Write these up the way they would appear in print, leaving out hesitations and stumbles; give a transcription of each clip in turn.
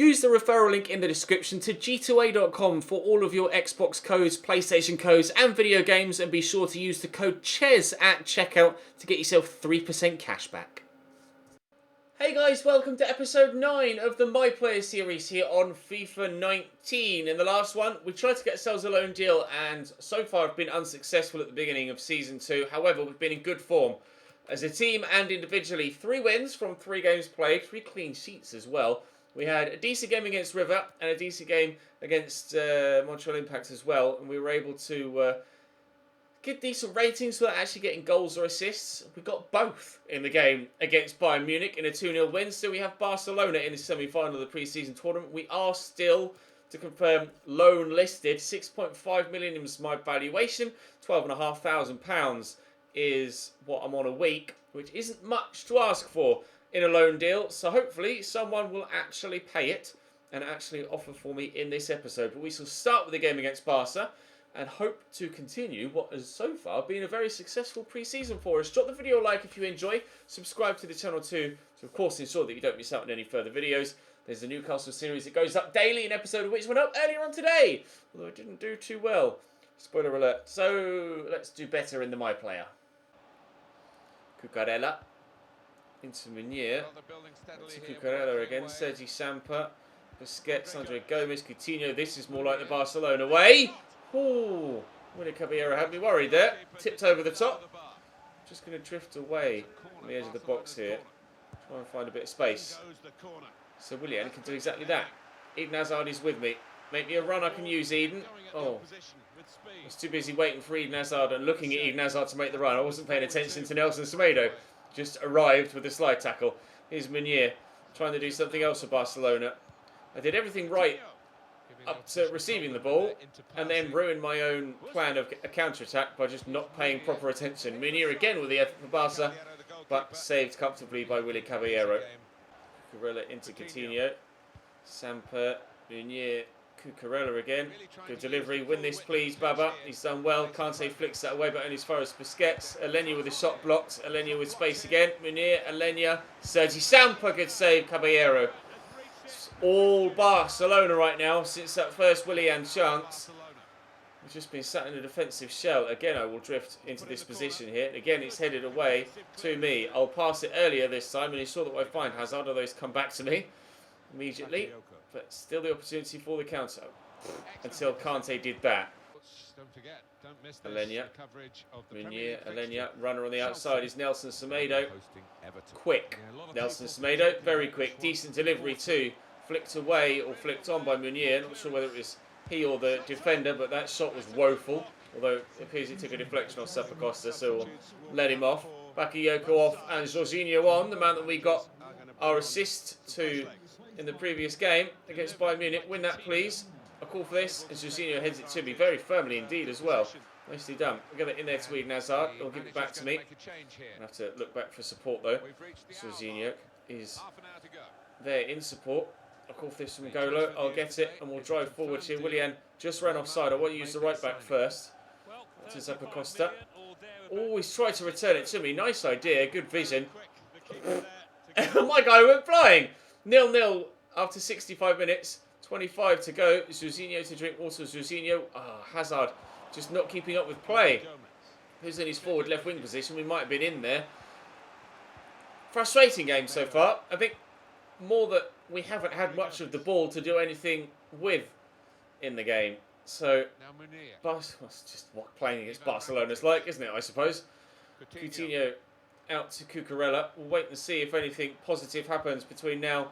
Use the referral link in the description to g2a.com for all of your Xbox codes, PlayStation codes and video games, and be sure to use the code CHES at checkout to get yourself 3% cash back. Hey guys, welcome to episode 9 of the My Player series here on FIFA 19. In the last one, we tried to get ourselves a loan deal and so far have been unsuccessful at the beginning of Season 2. However, we've been in good form as a team and individually. 3 wins from 3 games played, 3 clean sheets as well. We had a decent game against River and a decent game against Montreal Impact as well. And we were able to get decent ratings without actually getting goals or assists. We got both in the game against Bayern Munich in a 2-0 win. So we have Barcelona in the semi-final of the pre-season tournament. We are still, to confirm, loan listed. 6.5 million is my valuation. £12,500 is what I'm on a week, which isn't much to ask for in a loan deal. So hopefully someone will actually pay it and actually offer for me in this episode. But we shall start with the game against Barca and hope to continue what has so far been a very successful pre-season for us. Drop the video a like if you enjoy. Subscribe to the channel too to of course ensure that you don't miss out on any further videos. There's the Newcastle series that goes up daily, an episode of which went up earlier on today, although it didn't do too well. Spoiler alert. So let's do better in the My Player. Cucurella into Meunier, to Cucurella again, Sergi Samper, Busquets, Andre Gomez, Coutinho. This is more like the Barcelona way. Ooh, Willy Caballero had me worried there. Tipped over the top. Just going to drift away on the edge of the box here. Try and find a bit of space. So Willian can do exactly that. Eden Hazard is with me. Make me a run I can use, Eden. Oh, I was too busy waiting for Eden Hazard and looking at Eden Hazard to make the run. I wasn't paying attention to Nelson Semedo. Just arrived with a slide tackle. Here's Meunier trying to do something else for Barcelona. I did everything right up to receiving the ball and then ruined my own plan of a counter-attack by just not paying proper attention. Meunier again with the effort for Barca, but saved comfortably by Willy Caballero. Cucurella into Coutinho. Samper, Meunier, Cucurella again. Good delivery. Win this please, Baba. He's done well. Kante flicks that away, but only as far as Busquets. Alenia with a shot blocked. Alenia with space again. Meunier, Alenia, Sergi Samper. Good save, Caballero. It's all Barcelona right now since that first Willian chance. We've just been sat in a defensive shell. Again, I will drift into this position here. Again, it's headed away to me. I'll pass it earlier this time, and he saw that I find Hazard, although he's come back to me immediately. But still the opportunity for the counter until Kante did that. Alenia, Meunier, Alenia, runner on the outside is Nelson Semedo. Quick, Nelson Semedo, very quick, decent delivery too. Flicked away or flicked on by Meunier. Not sure whether it was he or the defender, but that shot was woeful. Although it appears he took a deflection off Zappacosta, so we'll let him off. Bakayoko off and Jorginho on, the man that we got our assist to in the previous game against Bayern Munich. Win that please. A call for this, and Jorginho heads it to me very firmly indeed as well. Nicely done. We'll get it in there to Eden Hazard. He'll give it back to me. I have to look back for support though. Jorginho is there in support. A call for this from Golo. I'll get it and we'll drive forward here. Willian just ran offside. I want to use the right back first. To Zappacosta. Always try to return it to me. Nice idea. Good vision. My guy went flying. 0-0 after 65 minutes. 25 to go. Jorginho to drink water. Jorginho. Hazard just not keeping up with play. Who's in his forward left wing position? We might have been in there. Frustrating game so far. I think more that we haven't had much of the ball to do anything with in the game. So, that's just what playing against Barcelona is like, isn't it, I suppose? Coutinho out to Cucurella. We'll wait and see if anything positive happens between now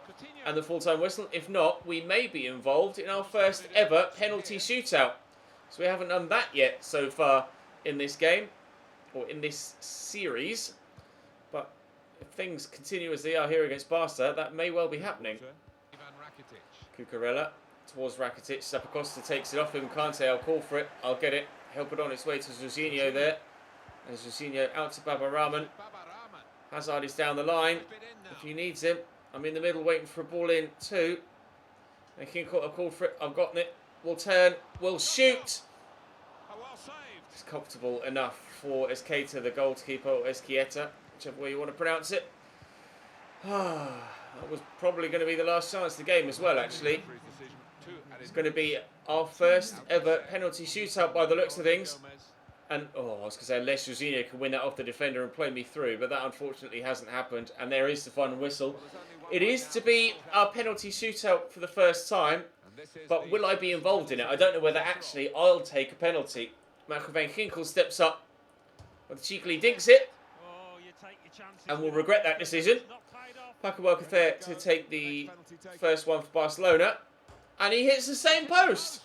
and the full-time whistle. If not, we may be involved in our first ever penalty shootout. So we haven't done that yet so far in this game, or in this series. But if things continue as they are here against Barca, that may well be happening. Cucurella towards Rakitic. Zappacosta takes it off him. Kante, I'll call for it. I'll get it. Help it on its way to Jorginho there. And Jorginho out to Baba Rahman. Hazard is down the line if he needs him. I'm in the middle waiting for a ball in too. Making a call for it. I've gotten it. We'll turn. We'll shoot. It's comfortable enough for Esqueta, the goalkeeper, or Esquieta, whichever way you want to pronounce it. That was probably going to be the last chance of the game as well, actually. It's going to be our first ever penalty shootout by the looks of things. And, I was going to say, unless Jorginho can win that off the defender and play me through, but that unfortunately hasn't happened. And there is the final whistle. It is to be our penalty shootout for the first time, but will I be involved in it? I don't know whether actually I'll take a penalty. Michael van Ginkel steps up, but cheekily dinks it, and will regret that decision. Pakawalka there to take the first one for Barcelona, and he hits the same post.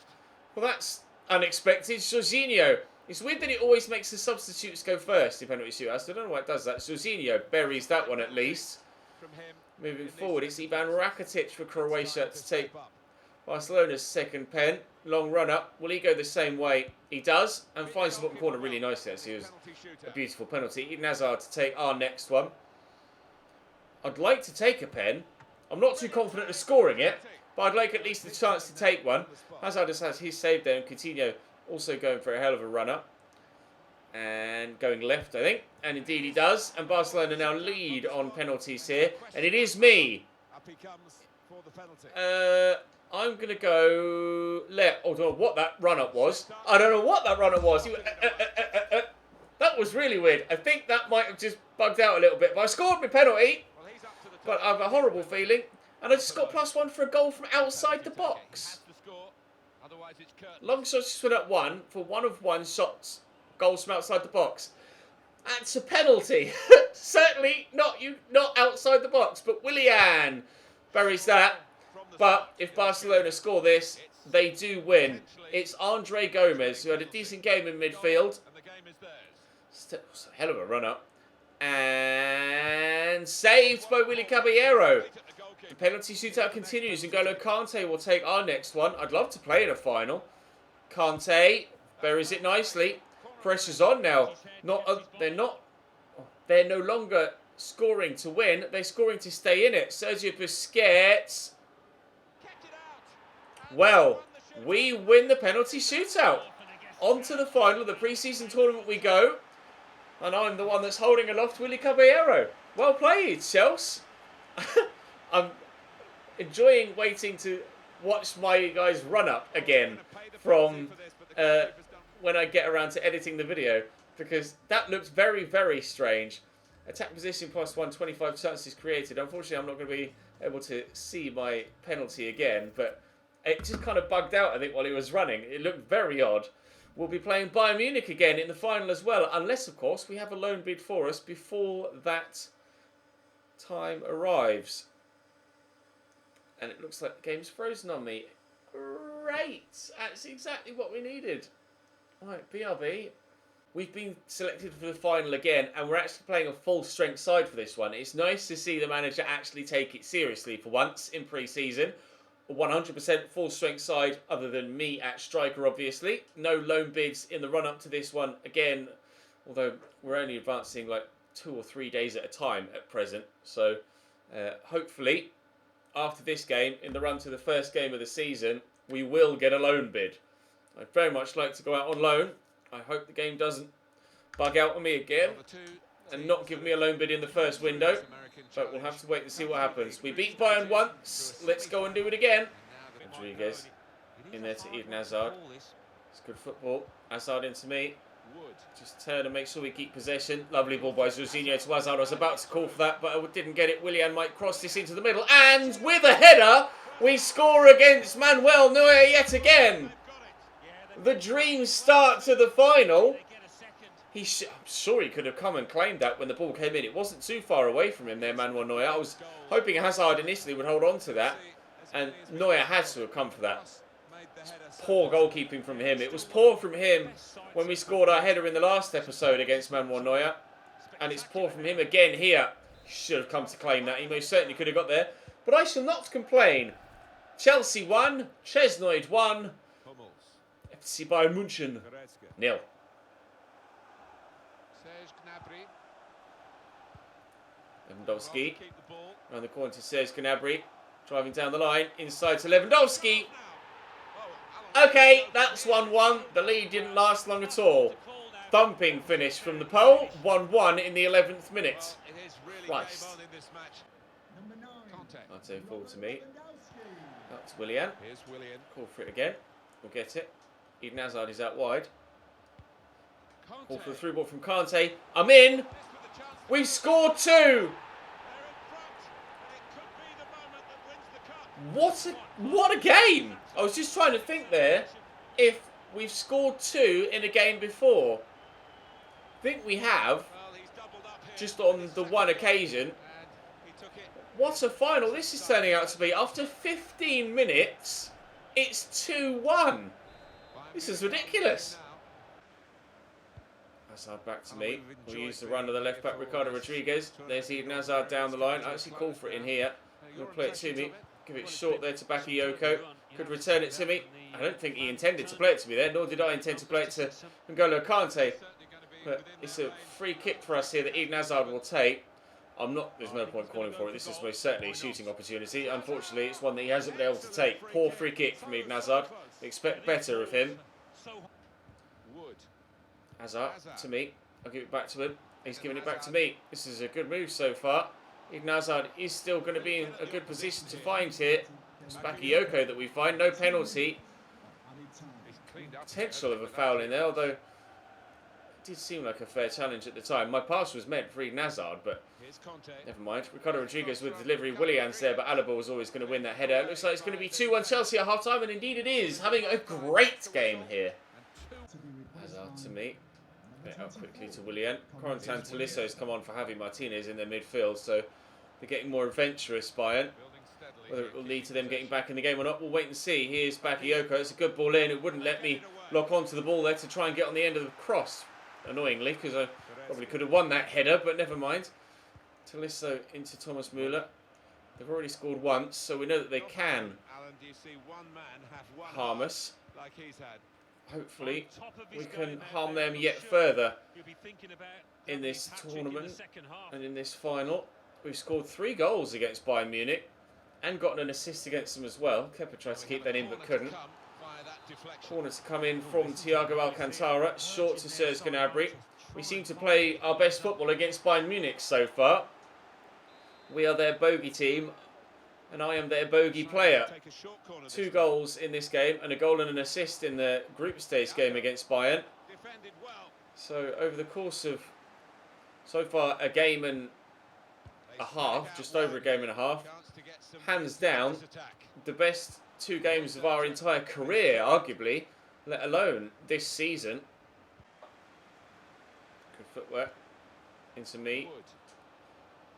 Well, that's unexpected. Jorginho. It's weird that it always makes the substitutes go first in penalty shootouts. I don't know why it does that. Jorginho buries that one at least. Moving forward, it's Ivan Rakitic for Croatia to take Barcelona's second pen. Long run up. Will he go the same way? He does. And finds the bottom corner really nicely. It was a beautiful penalty. Eden Hazard to take our next one. I'd like to take a pen. I'm not too confident of scoring it, but I'd like at least the chance to take one. Hazard just has his save there, and Coutinho also going for a hell of a run-up. And going left, I think. And indeed he does. And Barcelona now lead on penalties here. And it is me. I'm going to go left. I don't know what that run-up was. I don't know what that run-up was. That was really weird. I think that might have just bugged out a little bit. But I scored my penalty. But I have a horrible feeling. And I just got +1 for a goal from outside the box. Long shots just went up 1 for 1 of 1 shots. Goals from outside the box. That's a penalty. Certainly not outside the box. But Willian buries that. But if Barcelona score this, they do win. It's Andre Gomez, who had a decent game in midfield. Still, a hell of a run-up. And saved by Willy Caballero. The penalty shootout continues, and N'Golo Kante will take our next one. I'd love to play in a final. Kante buries it nicely. Pressure's on now. They're no longer scoring to win. They're scoring to stay in it. Sergio Busquets. Well, we win the penalty shootout. On to the final, the pre-season tournament we go. And I'm the one that's holding aloft Willy Caballero. Well played, Chelsea. I'm enjoying waiting to watch my guys run up again from when I get around to editing the video, because that looks very, very strange. Attack position +1, 25 chances created. Unfortunately, I'm not going to be able to see my penalty again, but it just kind of bugged out, I think, while he was running. It looked very odd. We'll be playing Bayern Munich again in the final as well, unless, of course, we have a loan bid for us before that time arrives. And it looks like the game's frozen on me. Great! That's exactly what we needed. Right, BRB. We've been selected for the final again, and we're actually playing a full-strength side for this one. It's nice to see the manager actually take it seriously for once in pre-season. A 100% full-strength side, other than me at striker, obviously. No loan bids in the run-up to this one. Again, although we're only advancing like 2 or 3 days at a time at present. So, hopefully, after this game, in the run to the first game of the season, we will get a loan bid. I'd very much like to go out on loan. I hope the game doesn't bug out on me again and not give me a loan bid in the first window. But we'll have to wait and see what happens. We beat Bayern once. Let's go and do it again. Rodriguez in there to Eden Hazard. It's good football. Hazard into me. Just turn and make sure we keep possession. Lovely ball by Jorginho to Hazard. I was about to call for that, but I didn't get it. Willian might cross this into the middle. And with a header, we score against Manuel Neuer yet again. The dream start to the final. I'm sure he could have come and claimed that when the ball came in. It wasn't too far away from him there, Manuel Neuer. I was hoping Hazard initially would hold on to that. And Neuer had to have come for that. Poor goalkeeping from him. It was poor from him when we scored our header in the last episode against Manuel Neuer. And it's poor from him again here. He should have come to claim that. He most certainly could have got there. But I shall not complain. Chelsea 1, Chesnoid 1. FC Bayern München 0. Lewandowski around the corner to Serge Gnabry, driving down the line inside to Lewandowski. Okay, that's 1-1. The lead didn't last long at all. Thumping finish from the pole. 1-1 in the 11th minute. Christ. I'd say full to me. Out to Willian. Call for it again. We'll get it. Eden Hazard is out wide. Call for the through ball from Kante. I'm in. We've scored 2. What a game! I was just trying to think there if we've scored 2 in a game before. I think we have, just on the one occasion. What a final this is turning out to be. After 15 minutes, it's 2-1. This is ridiculous. Hazard back to me. We'll use the run of the left back, Ricardo Rodriguez. There's Eden Hazard down the line. I actually call for it in here. He'll play it to me. Give it short there to Bakayoko. Could return it to me. I don't think he intended to play it to me there, nor did I intend to play it to N'Golo Kante. But it's a free kick for us here that Eden Hazard will take. There's no point calling for it. This is most certainly a shooting opportunity. Unfortunately, it's one that he hasn't been able to take. Poor free kick from Eden Hazard. Expect better of him. Hazard to me. I'll give it back to him. He's giving it back to me. This is a good move so far. Eden Hazard is still going to be in a good position to find here. It's Bakayoko that we find. No penalty. Potential of a foul in there, although it did seem like a fair challenge at the time. My pass was meant for Eden Hazard, but never mind. Ricardo Rodriguez with the delivery. Willian's there, but Alaba was always going to win that header. It looks like it's going to be 2-1 Chelsea at half-time, and indeed it is. Having a great game here. Hazard to me. Out quickly to Willian. Corentin Tolisso has come on for Javi Martinez in their midfield, so they're getting more adventurous, Bayern. Whether it will lead to them getting back in the game or not, we'll wait and see. Here's Bakayoko. It's a good ball in. It wouldn't let me lock onto the ball there to try and get on the end of the cross. Annoyingly, because I probably could have won that header, but never mind. Tolisso into Thomas Müller. They've already scored once, so we know that they can harm us. Hopefully, we can harm them yet further in this tournament and in this final. We've scored 3 goals against Bayern Munich and gotten an assist against them as well. Kepa tried to keep that in but couldn't. Corner to come in from Thiago Alcantara, short to Serge Gnabry. We seem to play our best football against Bayern Munich so far. We are their bogey team, and I am their bogey player. 2 goals in this game, and a goal and an assist in the group stage game against Bayern. So over the course of, so far, a game and a half, just over a game and a half, hands down, the best 2 games of our entire career, arguably, let alone this season. Good footwork into me.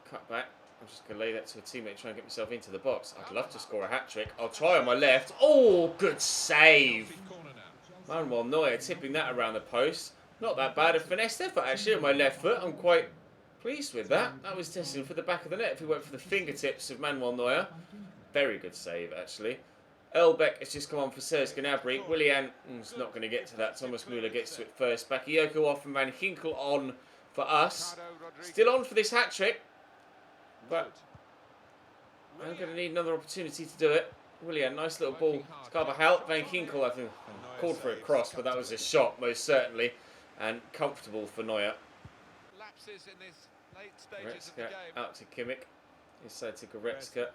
Cut back. I'm just going to lay that to a teammate, try and get myself into the box. I'd love to score a hat-trick. I'll try on my left. Oh, good save. Manuel Neuer tipping that around the post. Not that bad a finesse effort, actually, on my left foot. I'm quite pleased with that. That was destined for the back of the net if we went for the fingertips of Manuel Neuer. Very good save, actually. Elbeck has just come on for Serge Gnabry. Willian is not going to get to that. Thomas Müller gets to it first. Bakayoko off and Van Ginkel on for us. Still on for this hat-trick. But I'm going to need another opportunity to do it. Willian, nice little ball. Carvajal, Van Ginkel, I think, called for a cross, but that was a shot, most certainly. And comfortable for Neuer. Goretzka out to Kimmich. Inside to Goretzka.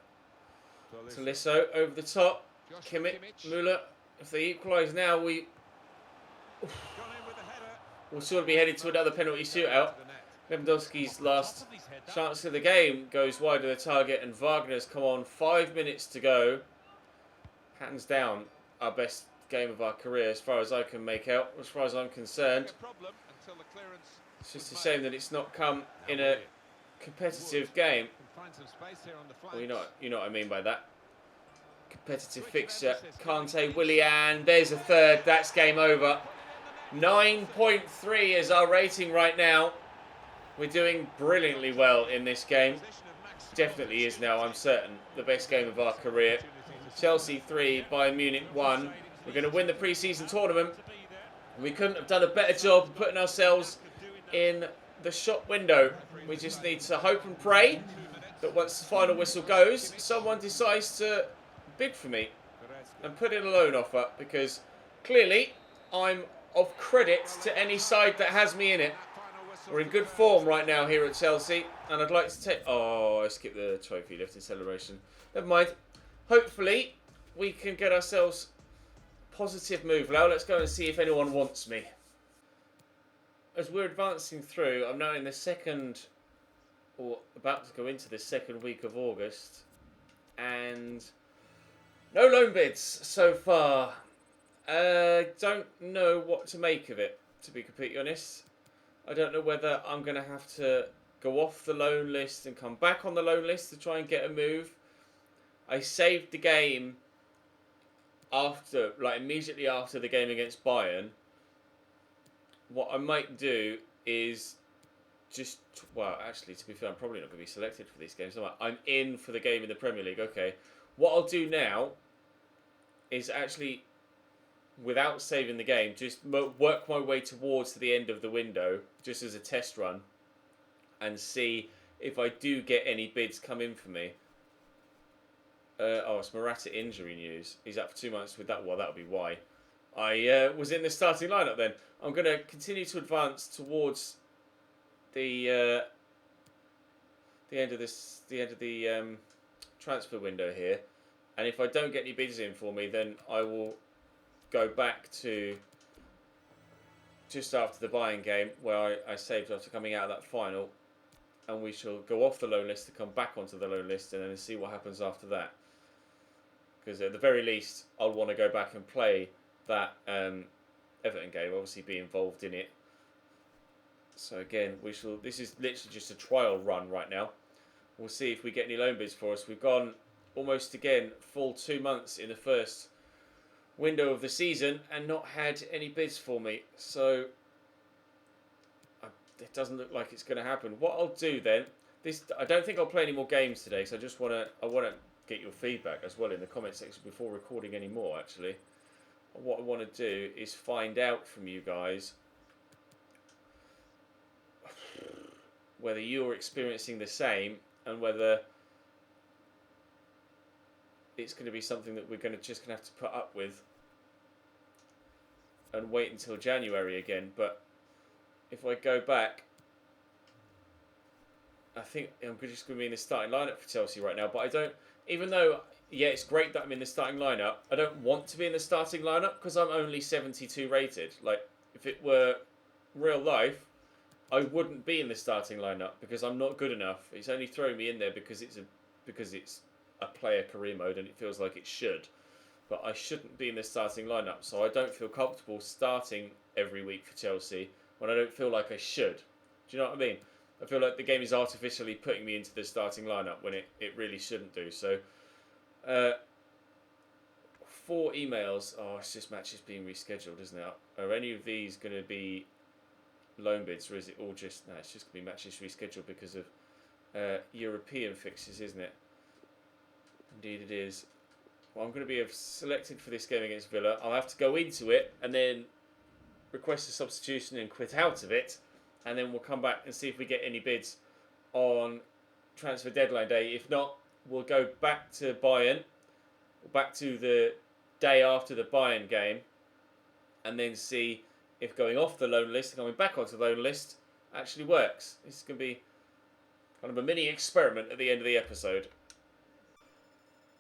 Tolisso over the top. Kimmich, Müller. If they equalise now, we'll sort of be headed to another penalty shootout. Lewandowski's last chance of the game goes wide of the target, and Wagner's come on. 5 minutes to go. Hands down, our best game of our career, as far as I can make out, as far as I'm concerned. It's just a shame that it's not come in a competitive game. Well, you know what I mean by that. Competitive fixture. Kante, Willian. There's a third. That's game over. 9.3 is our rating right now. We're doing brilliantly well in this game. Definitely is now, I'm certain, the best game of our career. Chelsea 3, Bayern Munich 1. We're going to win the pre-season tournament. We couldn't have done a better job of putting ourselves in the shop window. We just need to hope and pray that once the final whistle goes, someone decides to bid for me and put in a loan offer, because clearly I'm of credit to any side that has me in it. We're in good form right now here at Chelsea, and I'd like to take... Oh, I skipped the trophy lifting celebration. Never mind. Hopefully, we can get ourselves positive move now. Let's go and see if anyone wants me. As we're advancing through, I'm now in the second, or about to go into the second week of August, and no loan bids so far. Don't know what to make of it, to be completely honest. I don't know whether I'm going to have to go off the loan list and come back on the loan list to try and get a move. I saved the game after, immediately after the game against Bayern. What I might do is actually, to be fair, I'm probably not going to be selected for these games. I'm in for the game in the Premier League. Okay. What I'll do now is actually, without saving the game, just work my way towards the end of the window, just as a test run, and see if I do get any bids come in for me. It's Morata injury news. He's out for 2 months with that. Well, that'll be why. I was in the starting lineup then. I'm going to continue to advance towards the end of the transfer window here, and if I don't get any bids in for me, then I will go back to just after the Bayern game where I saved after coming out of that final, and we shall go off the loan list to come back onto the loan list and then see what happens after that. Because at the very least, I'll want to go back and play that Everton game, obviously be involved in it. So again, this is literally just a trial run right now. We'll see if we get any loan bids for us. We've gone almost again full 2 months in the first window of the season and not had any bids for me, so it doesn't look like it's going to happen. What I'll do then, I don't think I'll play any more games today, so I want to get your feedback as well in the comment section before recording any more. Actually, what I want to do is find out from you guys whether you're experiencing the same and whether it's going to be something that we're just going to have to put up with and wait until January again. But if I go back, I think I'm just going to be in the starting lineup for Chelsea right now. But I don't, even though, yeah, it's great that I'm in the starting lineup, I don't want to be in the starting lineup because I'm only 72 rated. Like, if it were real life, I wouldn't be in the starting lineup because I'm not good enough. It's only throwing me in there because it's a player career mode and it feels like it should. But I shouldn't be in the starting lineup, so I don't feel comfortable starting every week for Chelsea when I don't feel like I should. Do you know what I mean? I feel like the game is artificially putting me into the starting lineup when it really shouldn't do. So, 4 emails. Oh, it's just matches being rescheduled, isn't it? Are any of these going to be loan bids, or is it all just... No, it's just going to be matches rescheduled because of European fixes, isn't it? Indeed it is. Well, I'm going to be selected for this game against Villa. I'll have to go into it and then request a substitution and quit out of it. And then we'll come back and see if we get any bids on transfer deadline day. If not, we'll go back to Bayern, back to the day after the Bayern game, and then see if going off the loan list and coming back onto the loan list actually works. This is going to be kind of a mini experiment at the end of the episode.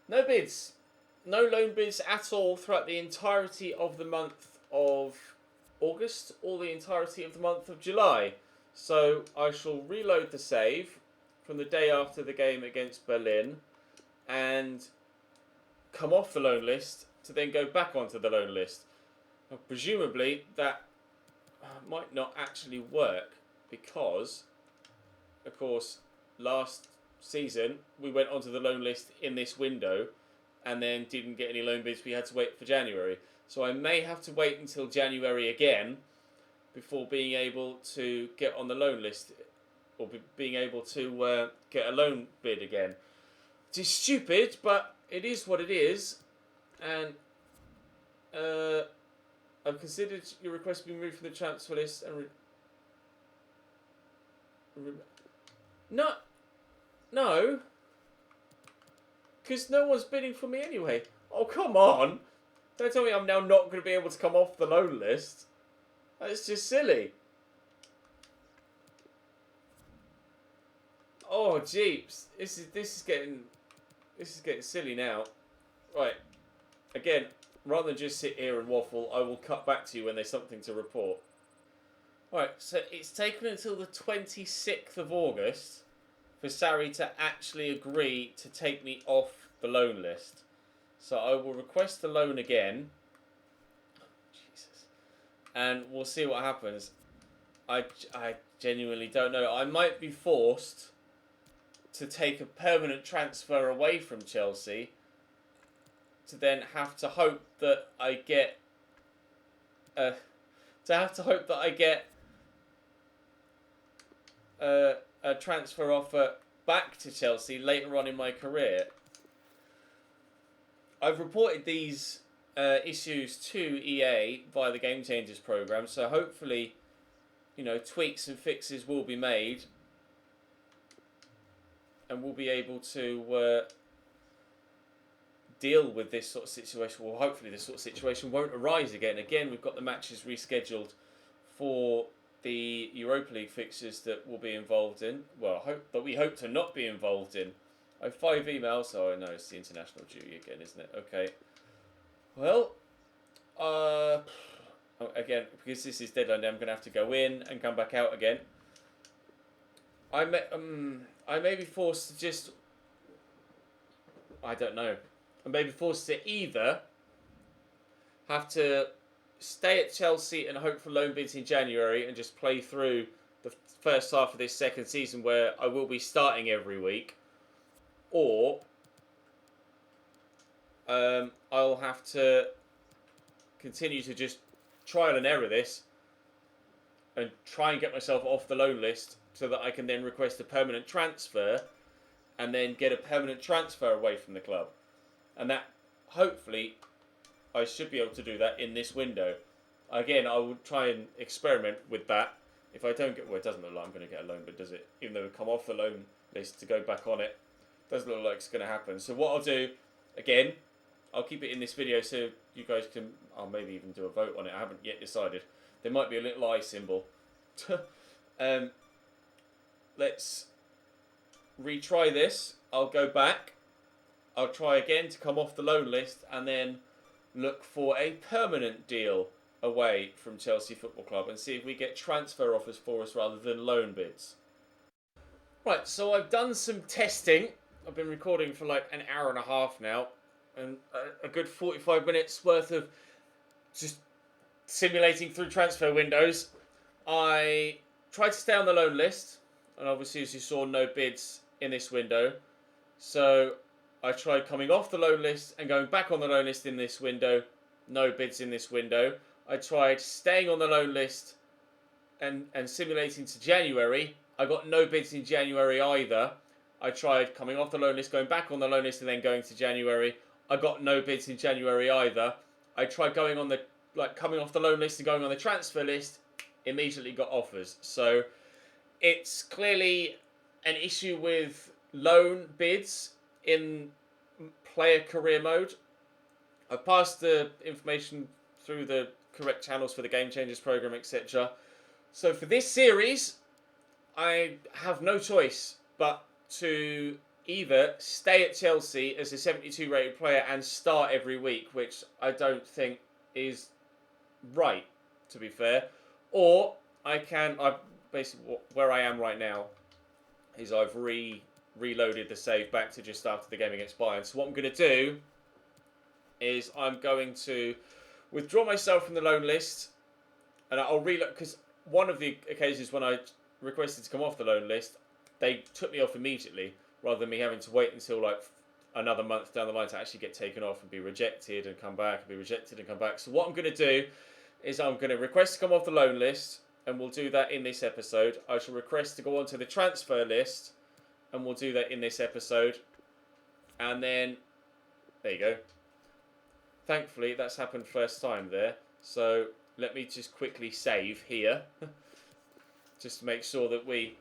No bids. No loan bids at all throughout the entirety of the month of August or the entirety of the month of July. So I shall reload the save from the day after the game against Berlin and come off the loan list to then go back onto the loan list. Now, presumably that might not actually work because, of course, last season we went onto the loan list in this window and then didn't get any loan bids. We had to wait for January. So I may have to wait until January again before being able to get on the loan list or being able to get a loan bid again. It is stupid, but it is what it is. And I've considered your request being removed from the transfer list and no, because no one's bidding for me anyway. Oh, come on. Don't tell me I'm now not going to be able to come off the loan list. That's just silly. Oh, jeeps. This is getting silly now. Right. Again, rather than just sit here and waffle, I will cut back to you when there's something to report. Right, so it's taken until the 26th of August for Sarri to actually agree to take me off the loan list. So I will request the loan again. Jesus. And we'll see what happens. I genuinely don't know. I might be forced to take a permanent transfer away from Chelsea to then have to hope that I get a transfer offer back to Chelsea later on in my career. I've reported these issues to EA via the Game Changers program, so hopefully, tweaks and fixes will be made, and we'll be able to deal with this sort of situation. Well, hopefully this sort of situation won't arise again. Again, we've got the matches rescheduled for the Europa League fixtures that we'll be involved in. Well, we hope to not be involved in. I have 5 emails. Oh, no, it's the international duty again, isn't it? Okay. Well, again, because this is deadline day, I'm going to have to go in and come back out again. I may be forced to just... I don't know. I may be forced to either have to stay at Chelsea and hope for loan bids in January and just play through the first half of this second season where I will be starting every week, or I'll have to continue to just trial and error this and try and get myself off the loan list so that I can then request a permanent transfer and then get a permanent transfer away from the club. And that, hopefully, I should be able to do that in this window. Again, I will try and experiment with that. If I don't get... Well, it doesn't look like I'm going to get a loan, but does it? Even though we come off the loan list to go back on it, doesn't look like it's going to happen. So what I'll do, again, I'll keep it in this video so you guys can... I'll maybe even do a vote on it. I haven't yet decided. There might be a little eye symbol. Let's retry this. I'll go back. I'll try again to come off the loan list and then look for a permanent deal away from Chelsea Football Club and see if we get transfer offers for us rather than loan bids. Right, so I've done some testing. I've been recording for like an hour and a half now, and a good 45 minutes worth of just simulating through transfer windows. I tried to stay on the loan list, and obviously, as you saw, no bids in this window. So I tried coming off the loan list and going back on the loan list in this window. No bids in this window. I tried staying on the loan list and simulating to January. I got no bids in January either. I tried coming off the loan list, going back on the loan list and then going to January. I got no bids in January either. I tried going on the coming off the loan list and going on the transfer list. Immediately got offers. So it's clearly an issue with loan bids in player career mode. I've passed the information through the correct channels for the Game Changers program, etc. So for this series, I have no choice but to either stay at Chelsea as a 72 rated player and start every week, which I don't think is right, to be fair, or I basically, where I am right now is I've reloaded the save back to just after the game against Bayern. So what I'm going to do is I'm going to withdraw myself from the loan list, and I'll reload, because one of the occasions when I requested to come off the loan list, they took me off immediately rather than me having to wait until like another month down the line to actually get taken off and be rejected and come back and be rejected and come back. So what I'm going to do is I'm going to request to come off the loan list, and we'll do that in this episode. I shall request to go onto the transfer list, and we'll do that in this episode. And then, there you go. Thankfully, that's happened first time there. So let me just quickly save here. Just to make sure that we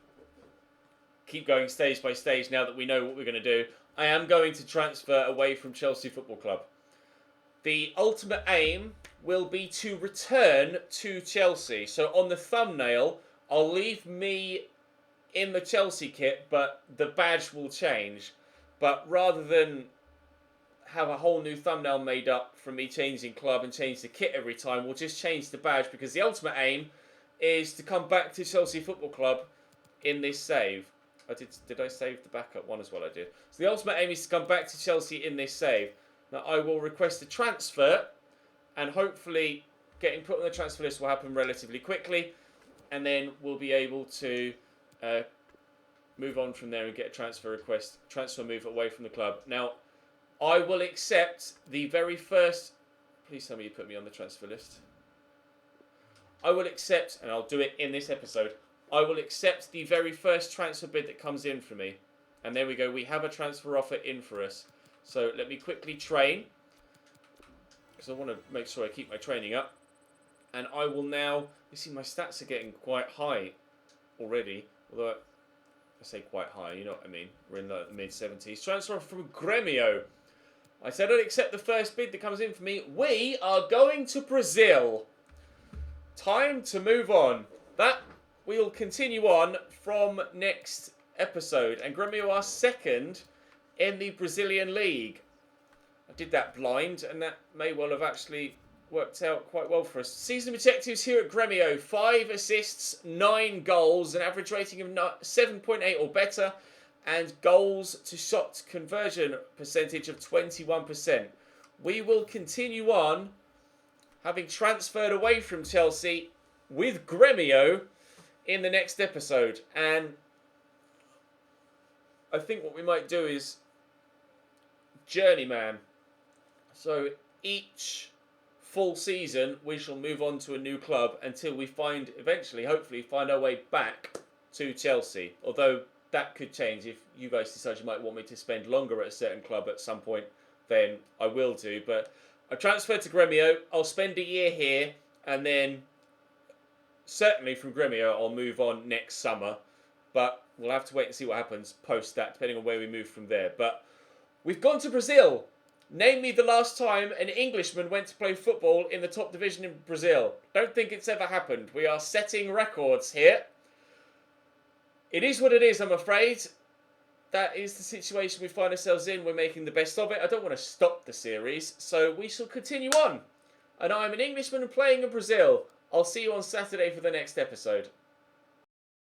keep going stage by stage now that we know what we're going to do. I am going to transfer away from Chelsea Football Club. The ultimate aim will be to return to Chelsea. So on the thumbnail, I'll leave me in the Chelsea kit, but the badge will change. But rather than have a whole new thumbnail made up from me changing club and change the kit every time, we'll just change the badge, because the ultimate aim is to come back to Chelsea Football Club in this save. Did I save the backup one as well? I did. So the ultimate aim is to come back to Chelsea in this save. Now I will request a transfer, and hopefully getting put on the transfer list will happen relatively quickly, and then we'll be able to move on from there and get a transfer move away from the club. Now, I will accept the very first... Please tell me you put me on the transfer list. I will accept, and I'll do it in this episode, I will accept the very first transfer bid that comes in for me. And there we go, we have a transfer offer in for us. So let me quickly train, because I want to make sure I keep my training up. And I will now... You see, my stats are getting quite high already. Although, I say quite high, you know what I mean. We're in the mid-70s. Transfer offer from Grêmio. I said I'd accept the first bid that comes in for me. We are going to Brazil. Time to move on. That we'll continue on from next episode. And Grêmio are second in the Brazilian league. I did that blind, and that may well have actually worked out quite well for us. Season objectives here at Grêmio: 5 assists, 9 goals, an average rating of 7.8 or better, and goals to shot conversion percentage of 21%. We will continue on, having transferred away from Chelsea, with Grêmio in the next episode. And I think what we might do is journeyman. So each full season we shall move on to a new club until we eventually, hopefully, find our way back to Chelsea. Although that could change. If you guys decide you might want me to spend longer at a certain club at some point, then I will do. But I transferred to Grêmio. I'll spend a year here, and then certainly from Grêmio I'll move on next summer. But we'll have to wait and see what happens post that, depending on where we move from there. But we've gone to Brazil. Name me the last time an Englishman went to play football in the top division in Brazil. Don't think it's ever happened. We are setting records here. It is what it is, I'm afraid. That is the situation we find ourselves in. We're making the best of it. I don't want to stop the series, so we shall continue on. And I'm an Englishman playing in Brazil. I'll see you on Saturday for the next episode.